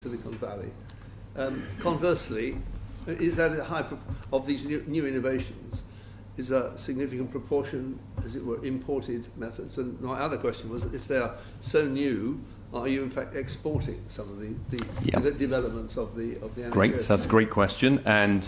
Silicon Valley. Conversely, is that a high of these new innovations? Is a significant proportion, as it were, imported methods? And my other question was, if they are so new, are you in fact exporting some of the developments of the NHS? Great, that's a great question. And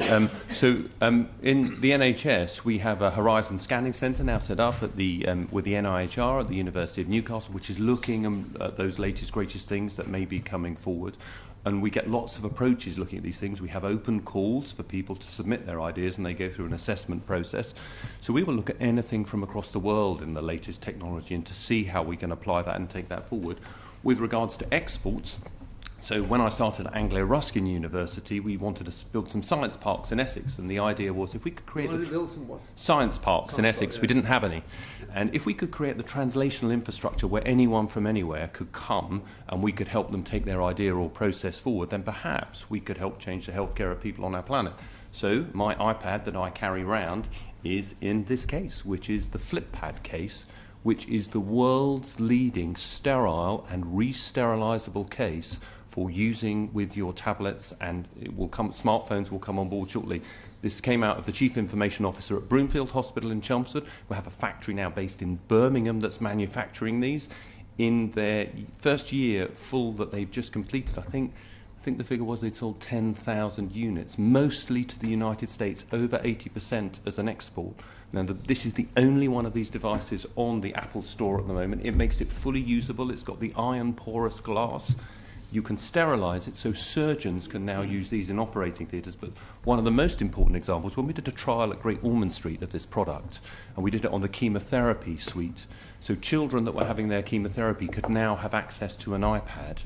so in the NHS, we have a Horizon Scanning Centre now set up at the with the NIHR at the University of Newcastle, which is looking at those latest, greatest things that may be coming forward. And we get lots of approaches looking at these things. We have open calls for people to submit their ideas, and they go through an assessment process. So we will look at anything from across the world in the latest technology and to see how we can apply that and take that forward. With regards to exports, so when I started at Anglo-Ruskin University, we wanted to build some science parks in Essex, and the idea was if we could create science parks in Essex, we didn't have any, and if we could create the translational infrastructure where anyone from anywhere could come and we could help them take their idea or process forward, then perhaps we could help change the healthcare of people on our planet. So my iPad that I carry around is in this case, which is the FlipPad case, which is the world's leading sterile and re-sterilizable case for using with your tablets, and it will come, smartphones will come on board shortly. This came out of the Chief Information Officer at Broomfield Hospital in Chelmsford. We have a factory now based in Birmingham that's manufacturing these. In their first year full that they've just completed, I think the figure was they'd sold 10,000 units, mostly to the United States, over 80% as an export. Now, this is the only one of these devices on the Apple Store at the moment. It makes it fully usable. It's got the iron porous glass. You can sterilise it, so surgeons can now use these in operating theatres. But one of the most important examples, when we did a trial at Great Ormond Street of this product, and we did it on the chemotherapy suite, so children that were having their chemotherapy could now have access to an iPad.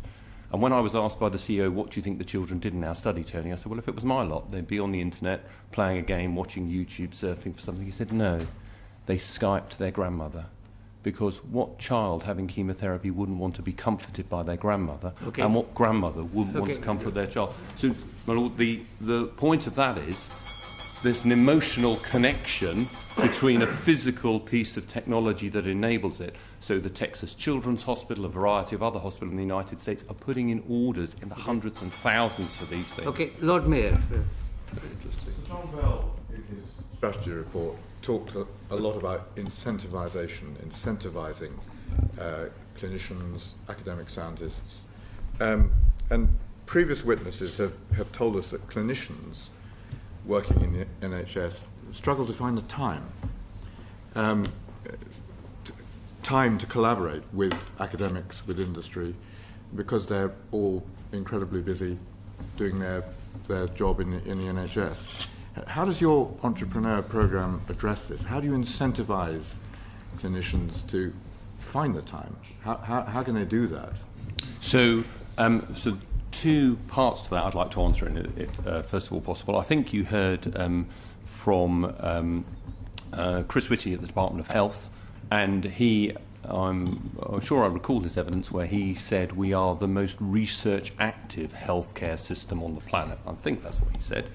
And when I was asked by the CEO, what do you think the children did in our study, Tony? I said, well, if it was my lot, they'd be on the internet, playing a game, watching YouTube, surfing for something. He said, no, they Skyped their grandmother. Because what child having chemotherapy wouldn't want to be comforted by their grandmother, and what grandmother wouldn't want to comfort their child? So, my lord, the point of that is there's an emotional connection between a physical piece of technology that enables it. So the Texas Children's Hospital, a variety of other hospitals in the United States, are putting in orders in the hundreds and thousands for these things. Okay, Lord Mayor. Very interesting. Sir John Bell, in his strategy report, talked a lot about incentivising clinicians, academic scientists. And previous witnesses have told us that clinicians working in the NHS struggle to find the time to collaborate with academics, with industry, because they're all incredibly busy doing their job in the NHS. How does your entrepreneur program address this? How do you incentivize clinicians to find the time? How can they do that? So two parts to that I'd like to answer in it, first of all possible. I think you heard from Chris Whitty at the Department of Health, and I'm sure I recall his evidence where he said we are the most research active healthcare system on the planet. I think that's what he said,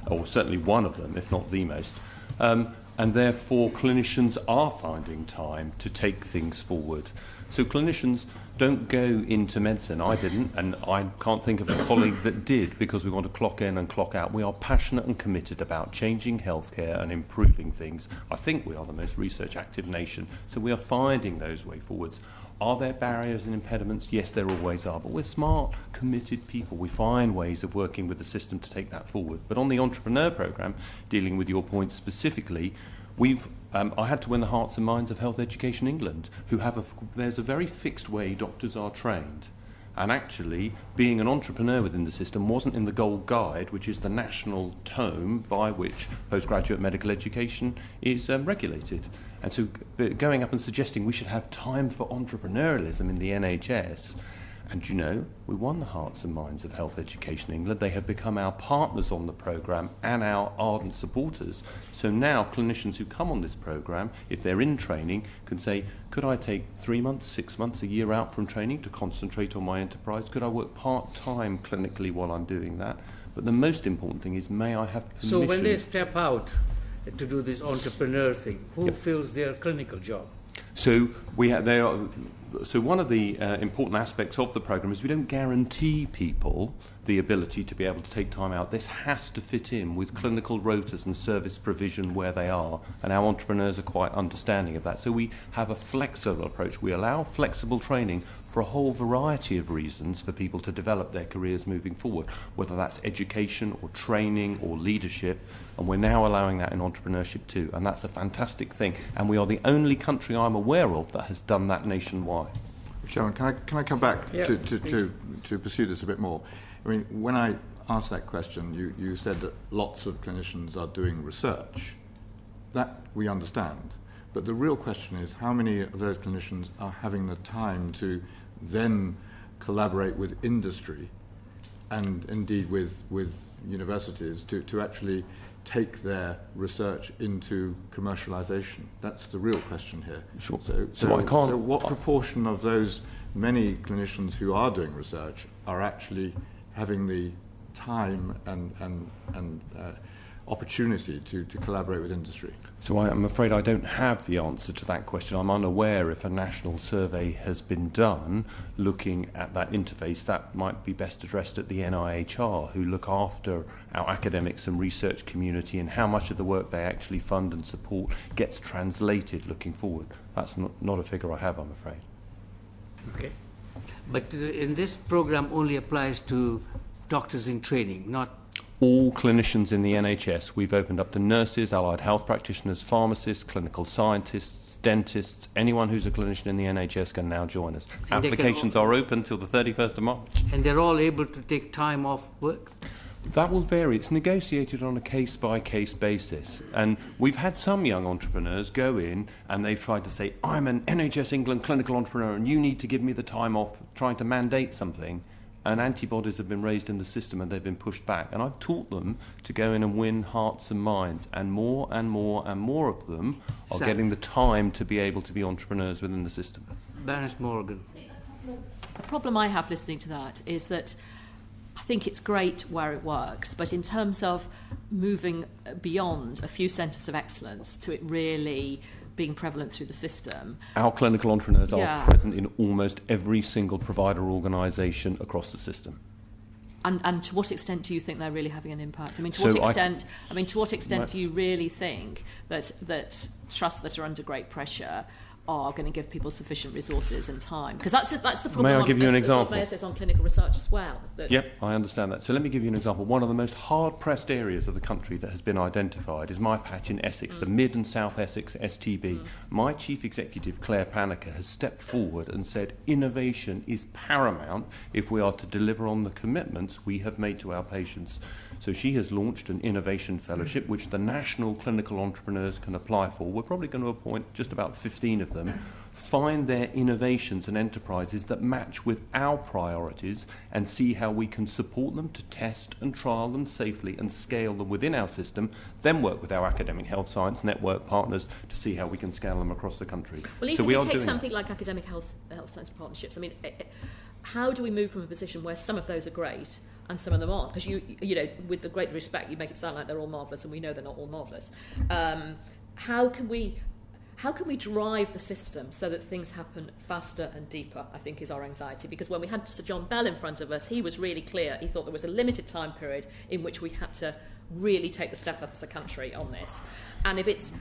or certainly one of them, if not the most. And therefore clinicians are finding time to take things forward. So clinicians don't go into medicine. I didn't, and I can't think of a colleague that did, because we want to clock in and clock out. We are passionate and committed about changing healthcare and improving things. I think we are the most research active nation, so we are finding those way forwards. Are there barriers and impediments? Yes, there always are, but we're smart, committed people. We find ways of working with the system to take that forward. But on the entrepreneur programme, dealing with your point specifically, I had to win the hearts and minds of Health Education England, who there's a very fixed way doctors are trained. And actually, being an entrepreneur within the system wasn't in the Gold Guide, which is the national tome by which postgraduate medical education is regulated. And so going up and suggesting we should have time for entrepreneurialism in the NHS, and you know, we won the hearts and minds of Health Education England. They have become our partners on the programme and our ardent supporters. So now clinicians who come on this programme, if they're in training, can say, could I take 3 months, 6 months, a year out from training to concentrate on my enterprise? Could I work part-time clinically while I'm doing that? But the most important thing is, may I have permission? So when they step out to do this entrepreneur thing, who fills their clinical job? So So one of the important aspects of the programme is we don't guarantee people the ability to be able to take time out. This has to fit in with clinical rotas and service provision where they are, and our entrepreneurs are quite understanding of that. So we have a flexible approach. We allow flexible training for a whole variety of reasons for people to develop their careers moving forward, whether that's education or training or leadership, and we're now allowing that in entrepreneurship too, and that's a fantastic thing. And we are the only country I'm aware of that has done that nationwide. Sharon, can I come back to pursue this a bit more? I mean, when I asked that question, you said that lots of clinicians are doing research. That we understand. But the real question is how many of those clinicians are having the time to then collaborate with industry and indeed with universities to actually take their research into commercialization? That's the real question here. Sure. So what proportion of those many clinicians who are doing research are actually having the time and opportunity to collaborate with industry? So I'm afraid I don't have the answer to that question. I'm unaware if a national survey has been done looking at that interface. That might be best addressed at the NIHR, who look after our academics and research community, and how much of the work they actually fund and support gets translated looking forward. That's not a figure I have, I'm afraid. Okay. But in this program only applies to doctors in training, not all clinicians in the NHS. We've opened up to nurses, allied health practitioners, pharmacists, clinical scientists, dentists. Anyone who's a clinician in the NHS can now join us. And applications are open till the 31st of March. And they're all able to take time off work? That will vary. It's negotiated on a case-by-case basis. And we've had some young entrepreneurs go in and they've tried to say, I'm an NHS England clinical entrepreneur and you need to give me the time off, trying to mandate something. And antibodies have been raised in the system and they've been pushed back. And I've taught them to go in and win hearts and minds. And more and more and more of them are getting the time to be able to be entrepreneurs within the system. Baroness Morgan. The problem I have listening to that is that I think it's great where it works, but in terms of moving beyond a few centres of excellence to it really being prevalent through the system. Our clinical entrepreneurs are present in almost every single provider organisation across the system. And to what extent do you think they're really having an impact? I mean, to what extent do you really think that trusts that are under great pressure are going to give people sufficient resources and time? Because that's the problem. May I give you an example? May I say on clinical research as well? Yep, I understand that. So let me give you an example. One of the most hard-pressed areas of the country that has been identified is my patch in Essex, the Mid and South Essex STB. My chief executive, Claire Paniker, has stepped forward and said innovation is paramount if we are to deliver on the commitments we have made to our patients. So she has launched an innovation fellowship which the national clinical entrepreneurs can apply for. We're probably going to appoint just about 15 of them, find their innovations and enterprises that match with our priorities and see how we can support them to test and trial them safely and scale them within our system, then work with our academic health science network partners to see how we can scale them across the country. Well, even if you take something like academic health science partnerships, I mean, how do we move from a position where some of those are great and some of them aren't? Because you know, with the great respect, you make it sound like they're all marvellous, and we know they're not all marvellous. How can we drive the system so that things happen faster and deeper, I think, is our anxiety. Because when we had Sir John Bell in front of us, he was really clear. He thought there was a limited time period in which we had to really take the step up as a country on this. And if it's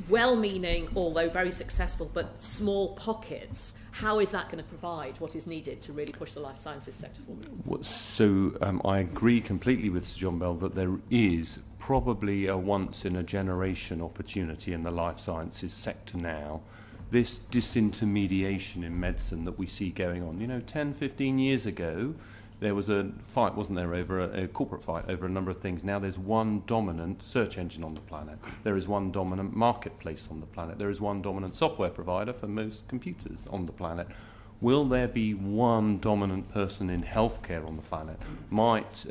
well-meaning, although very successful, but small pockets, how is that going to provide what is needed to really push the life sciences sector forward? So I agree completely with Sir John Bell that there is probably a once-in-a-generation opportunity in the life sciences sector now. This disintermediation in medicine that we see going on. You know, 10, 15 years ago, there was a fight, wasn't there, over a corporate fight over a number of things. Now there's one dominant search engine on the planet. There is one dominant marketplace on the planet. There is one dominant software provider for most computers on the planet. Will there be one dominant person in healthcare on the planet? Might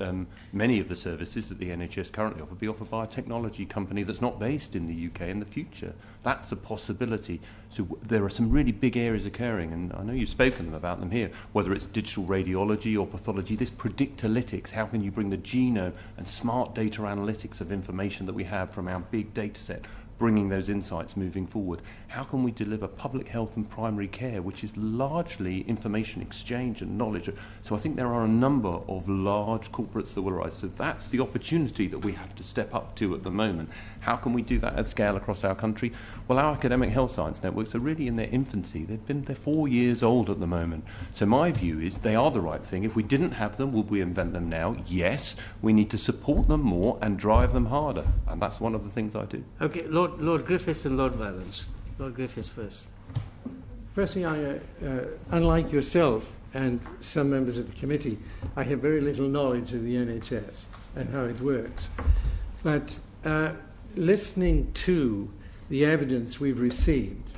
many of the services that the NHS currently offer be offered by a technology company that's not based in the UK in the future? That's a possibility. So there are some really big areas occurring, and I know you've spoken about them here, whether it's digital radiology or pathology, this predictalytics, how can you bring the genome and smart data analytics of information that we have from our big data set bringing those insights moving forward? How can we deliver public health and primary care, which is largely information exchange and knowledge? So I think there are a number of large corporates that will arise. So that's the opportunity that we have to step up to at the moment. How can we do that at scale across our country? Well, our academic health science networks are really in their infancy. They're 4 years old at the moment. So my view is they are the right thing. If we didn't have them, would we invent them now? Yes. We need to support them more and drive them harder. And that's one of the things I do. Okay, Lord Griffiths and Lord Valence. Lord Griffiths first. Firstly, unlike yourself and some members of the committee, I have very little knowledge of the NHS and how it works. But listening to the evidence we've received,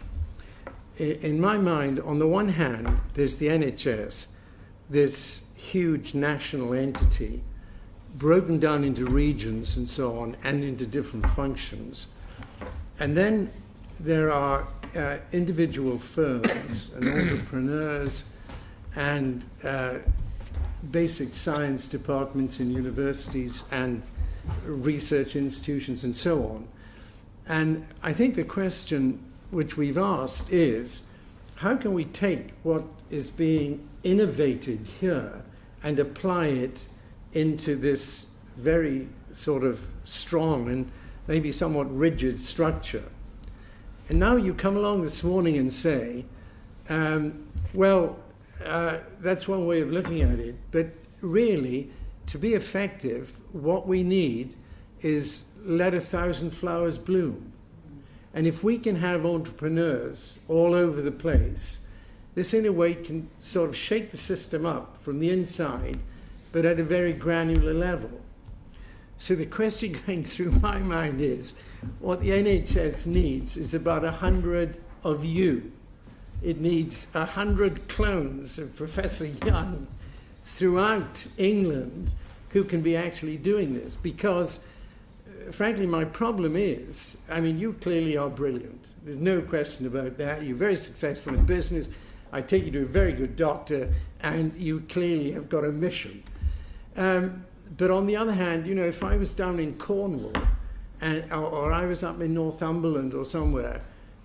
in my mind, on the one hand, there's the NHS, this huge national entity, broken down into regions and so on, and into different functions. And then there are individual firms and entrepreneurs and basic science departments in universities and research institutions and so on. And I think the question which we've asked is, how can we take what is being innovated here and apply it into this very sort of strong and maybe somewhat rigid structure? And now you come along this morning and say, that's one way of looking at it, but really, to be effective, what we need is let 1,000 flowers bloom. And if we can have entrepreneurs all over the place, this in a way can sort of shake the system up from the inside, but at a very granular level. So the question going through my mind is, what the NHS needs is about 100 of you. It needs 100 clones of Professor Young throughout England who can be actually doing this. Because, frankly, my problem is, I mean, you clearly are brilliant. There's no question about that. You're very successful in business. I take you to a very good doctor, and you clearly have got a mission. But on the other hand, you know, if I was down in Cornwall, or I was up in Northumberland or somewhere,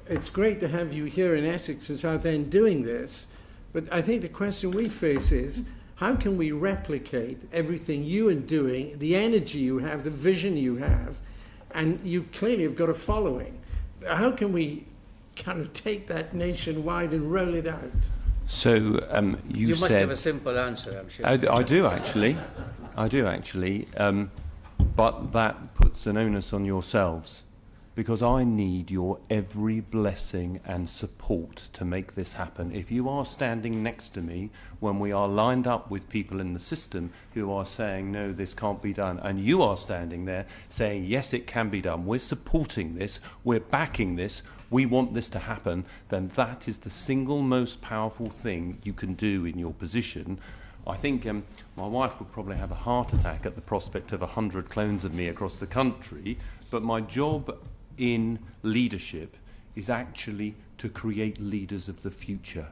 it's great to have you here in Essex and Southend doing this, but I think the question we face is, how can we replicate everything you are doing, the energy you have, the vision you have, and you clearly have got a following. How can we kind of take that nationwide and roll it out? So you must have a simple answer, I'm sure. I do actually. But that puts an onus on yourselves, because I need your every blessing and support to make this happen. If you are standing next to me when we are lined up with people in the system who are saying, no, this can't be done, and you are standing there saying, yes, it can be done, we're supporting this, we're backing this, we want this to happen, then that is the single most powerful thing you can do in your position. I think my wife would probably have a heart attack at the prospect of 100 clones of me across the country, but my job in leadership is actually to create leaders of the future.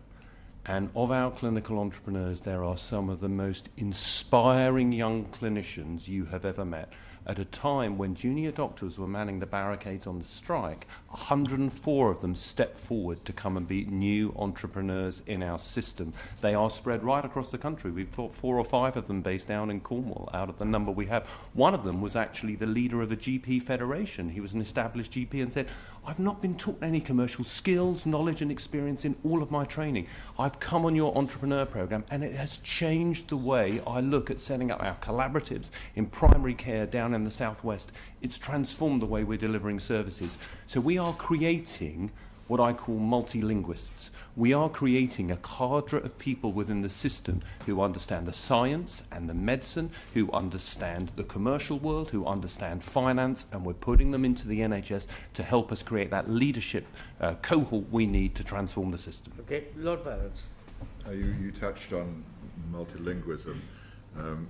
And of our clinical entrepreneurs, there are some of the most inspiring young clinicians you have ever met. At a time when junior doctors were manning the barricades on the strike, 104 of them stepped forward to come and be new entrepreneurs in our system. They are spread right across the country. We've got 4 or 5 of them based down in Cornwall out of the number we have. One of them was actually the leader of a GP federation. He was an established GP and said, I've not been taught any commercial skills, knowledge and experience in all of my training. I've come on your entrepreneur program and it has changed the way I look at setting up our collaboratives in primary care down in the southwest. It's transformed the way we're delivering services. So we are creating what I call multilinguists. We are creating a cadre of people within the system who understand the science and the medicine, who understand the commercial world, who understand finance, and we're putting them into the NHS to help us create that leadership cohort we need to transform the system. Okay, Lord Valence. You touched on multilingualism.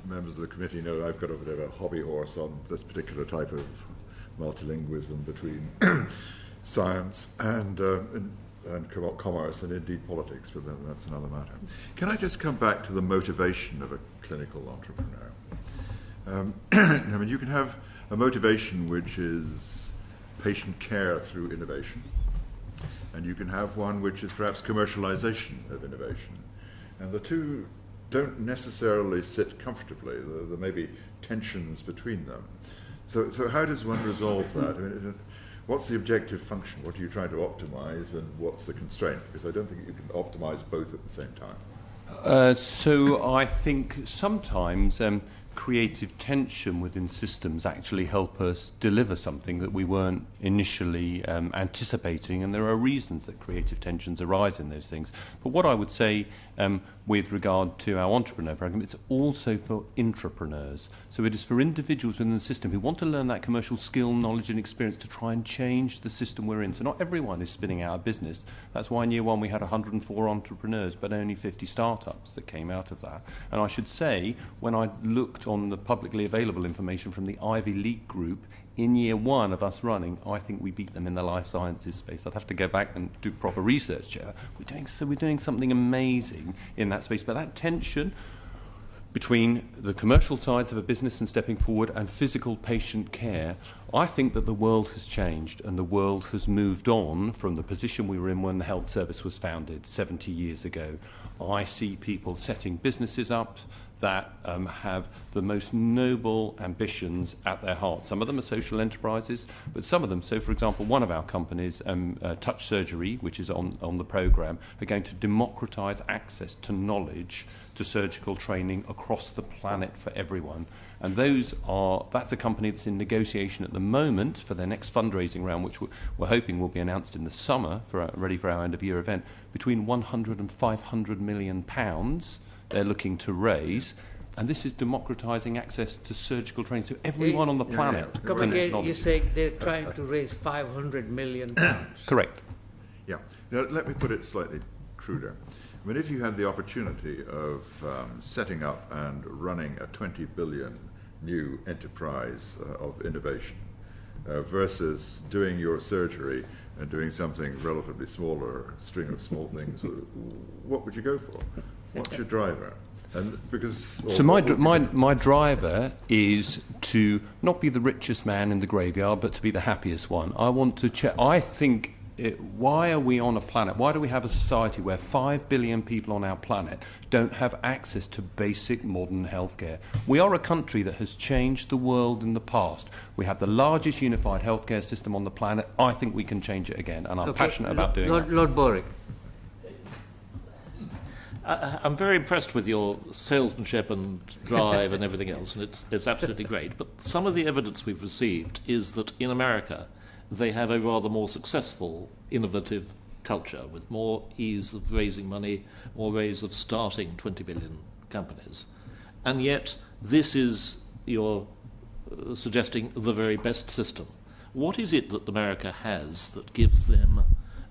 Members of the committee know I've got a bit of a hobby horse on this particular type of multilingualism between science and commerce and indeed politics, but that's another matter. Can I just come back to the motivation of a clinical entrepreneur? I mean, you can have a motivation which is patient care through innovation, and you can have one which is perhaps commercialization of innovation. And the two don't necessarily sit comfortably. There may be tensions between them. So how does one resolve that? I mean, what's the objective function? What are you trying to optimize, and what's the constraint? Because I don't think you can optimize both at the same time. So I think sometimes creative tension within systems actually help us deliver something that we weren't initially anticipating, and there are reasons that creative tensions arise in those things. But what I would say with regard to our entrepreneur program, it's also for intrapreneurs. So it is for individuals within the system who want to learn that commercial skill, knowledge and experience to try and change the system we're in. So not everyone is spinning out a business. That's why in year one we had 104 entrepreneurs, but only 50 startups that came out of that. And I should say, when I looked on the publicly available information from the Ivy League group, in year one of us running, I think we beat them in the life sciences space. I'd have to go back and do proper research here. We're doing something amazing in that space. But that tension between the commercial sides of a business and stepping forward and physical patient care, I think that the world has changed and the world has moved on from the position we were in when the health service was founded 70 years ago. I see people setting businesses up that have the most noble ambitions at their heart. Some of them are social enterprises, but some of them, so for example, one of our companies, Touch Surgery, which is on the programme, are going to democratise access to knowledge, to surgical training across the planet for everyone. And that's a company that's in negotiation at the moment for their next fundraising round, which we're hoping will be announced in the summer, ready for our end-of-year event, between 100 and 500 million pounds they're looking to raise, and this is democratising access to surgical training, so everyone on the planet. Come again, you say they're trying to raise 500 million pounds. Correct. Yeah. Now, let me put it slightly cruder. I mean, if you had the opportunity of setting up and running a 20 billion new enterprise of innovation versus doing your surgery and doing something relatively smaller, a string of small things, what would you go for? What's your driver? And because my driver is to not be the richest man in the graveyard, but to be the happiest one. I want to check. I think. Why are we on a planet? Why do we have a society where 5 billion people on our planet don't have access to basic modern healthcare? We are a country that has changed the world in the past. We have the largest unified healthcare system on the planet. I think we can change it again, and I'm passionate about doing that. Lord Borick. I'm very impressed with your salesmanship and drive and everything else, and it's absolutely great. But some of the evidence we've received is that in America, they have a rather more successful, innovative culture with more ease of raising money, more ways of starting 20 billion companies. And yet, this is, you're suggesting, the very best system. What is it that America has that gives them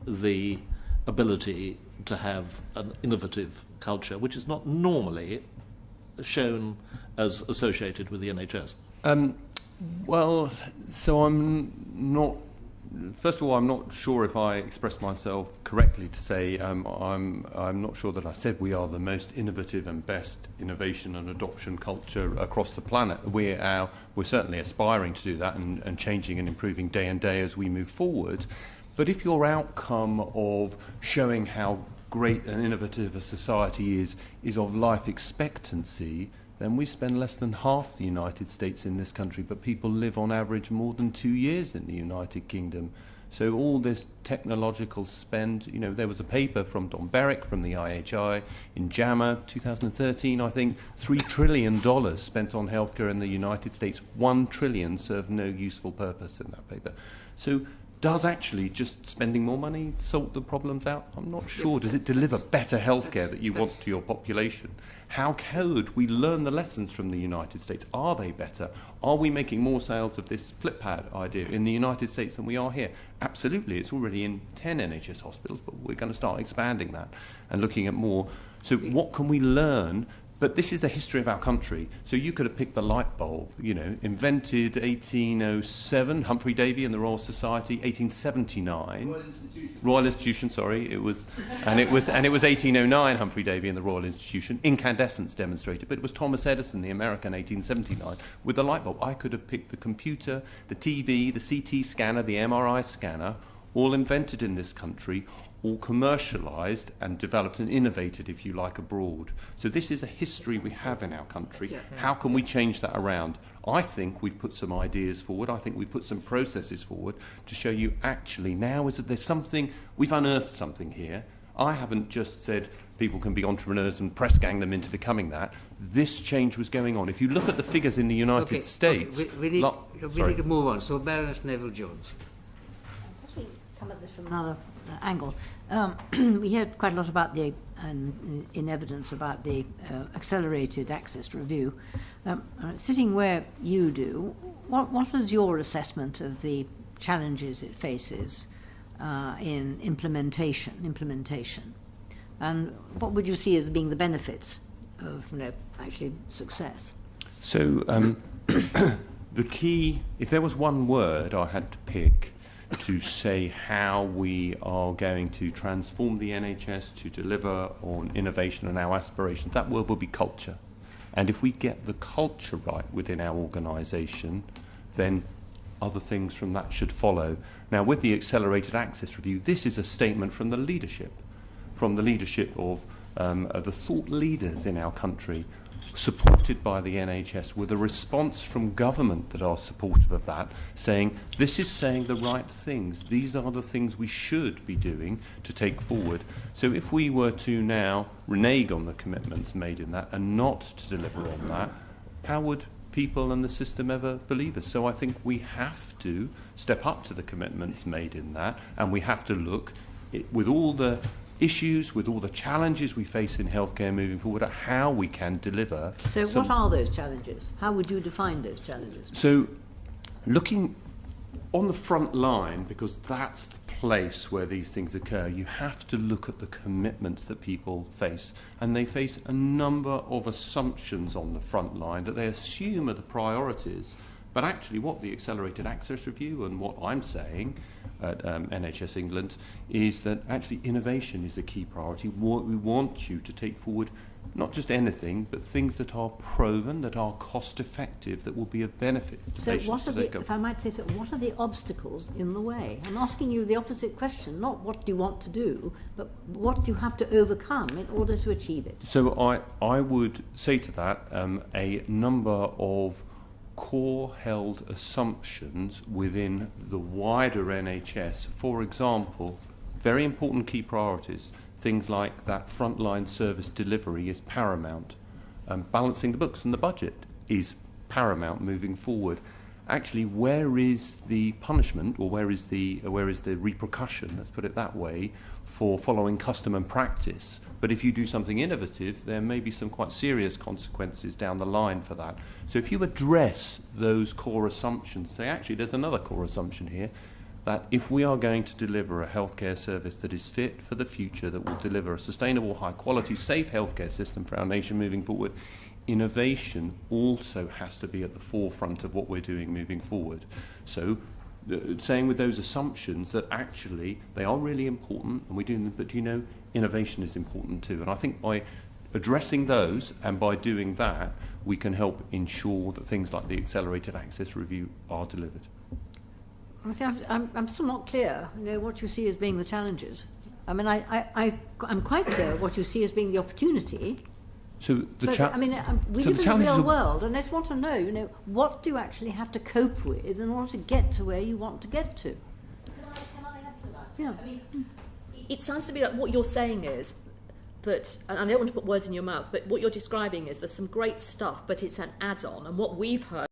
the ability to have an innovative culture, which is not normally shown as associated with the NHS? Well, so I'm not. First of all, I'm not sure if I expressed myself correctly to say I'm not sure that I said we are the most innovative and best innovation and adoption culture across the planet. We're certainly aspiring to do that and changing and improving day and day as we move forward. But if your outcome of showing how great and innovative a society is of life expectancy, then we spend less than half the United States in this country, but people live on average more than 2 years in the United Kingdom. So all this technological spend, there was a paper from Don Berwick from the IHI in JAMA 2013, I think, $3 trillion spent on healthcare in the United States. 1 trillion served no useful purpose in that paper. So does actually just spending more money sort the problems out? I'm not sure. Does it deliver better healthcare that you want to your population? How could we learn the lessons from the United States? Are they better? Are we making more sales of this FlipPad idea in the United States than we are here? Absolutely. It's already in 10 NHS hospitals, but we're going to start expanding that and looking at more. So what can we learn But this is the history of our country. So you could have picked the light bulb, invented 1807, Humphrey Davy and the Royal Society, 1879. Royal Institution, sorry. It was 1809, Humphrey Davy and the Royal Institution. Incandescence demonstrated. But it was Thomas Edison, the American, 1879, with the light bulb. I could have picked the computer, the TV, the CT scanner, the MRI scanner, all invented in this country, all commercialised and developed and innovated, if you like, abroad. So this is a history we have in our country. How can we change that around? I think we've put some ideas forward. I think we've put some processes forward to show you actually now is that there's something, we've unearthed something here. I haven't just said people can be entrepreneurs and press gang them into becoming that. This change was going on. If you look at the figures in the United States... We need to move on. So Baroness Neville-Jones. As we come at this from another angle, we heard quite a lot about in evidence about the accelerated access review. Sitting where you do, what is your assessment of the challenges it faces in implementation? And what would you see as being the benefits of actually success? So the key, if there was one word I had to pick to say how we are going to transform the NHS to deliver on innovation and our aspirations, that word will be culture. And if we get the culture right within our organisation, then other things from that should follow. Now, with the accelerated access review, this is a statement from the leadership of the thought leaders in our country, supported by the NHS, with a response from government that are supportive of that, saying this is saying the right things. These are the things we should be doing to take forward. So if we were to now renege on the commitments made in that and not to deliver on that, how would people and the system ever believe us? So I think we have to step up to the commitments made in that, and we have to look with all the issues, with all the challenges we face in healthcare moving forward, at how we can deliver. So what are those challenges? How would you define those challenges? So looking on the front line, because that's the place where these things occur, you have to look at the commitments that people face. And they face a number of assumptions on the front line that they assume are the priorities. But actually what the Accelerated Access Review and what I'm saying at NHS England is that actually innovation is a key priority. We want you to take forward not just anything, but things that are proven, that are cost-effective, that will be of benefit to patients. So if I might say so, what are the obstacles in the way? I'm asking you the opposite question, not what do you want to do, but what do you have to overcome in order to achieve it? So I would say to that a number of core-held assumptions within the wider NHS. For example, very important key priorities, things like that frontline service delivery is paramount. Balancing the books and the budget is paramount moving forward. Actually, where is the punishment, or where is the repercussion, let's put it that way, for following custom and practice? But if you do something innovative, there may be some quite serious consequences down the line for that. So if you address those core assumptions, say actually there's another core assumption here, that if we are going to deliver a healthcare service that is fit for the future, that will deliver a sustainable, high-quality, safe healthcare system for our nation moving forward, innovation also has to be at the forefront of what we're doing moving forward. So saying with those assumptions that actually they are really important and we do them, but innovation is important too. And I think by addressing those and by doing that, we can help ensure that things like the Accelerated Access Review are delivered. I'm still not clear, what you see as being the challenges. I mean, I'm quite clear what you see as being the opportunity. So we live in the real world, and I just want to know, what do you actually have to cope with in order to get to where you want to get to? Can I add to that? Yeah. I mean, it sounds to me like what you're saying is that, and I don't want to put words in your mouth, but what you're describing is there's some great stuff, but it's an add-on, and what we've heard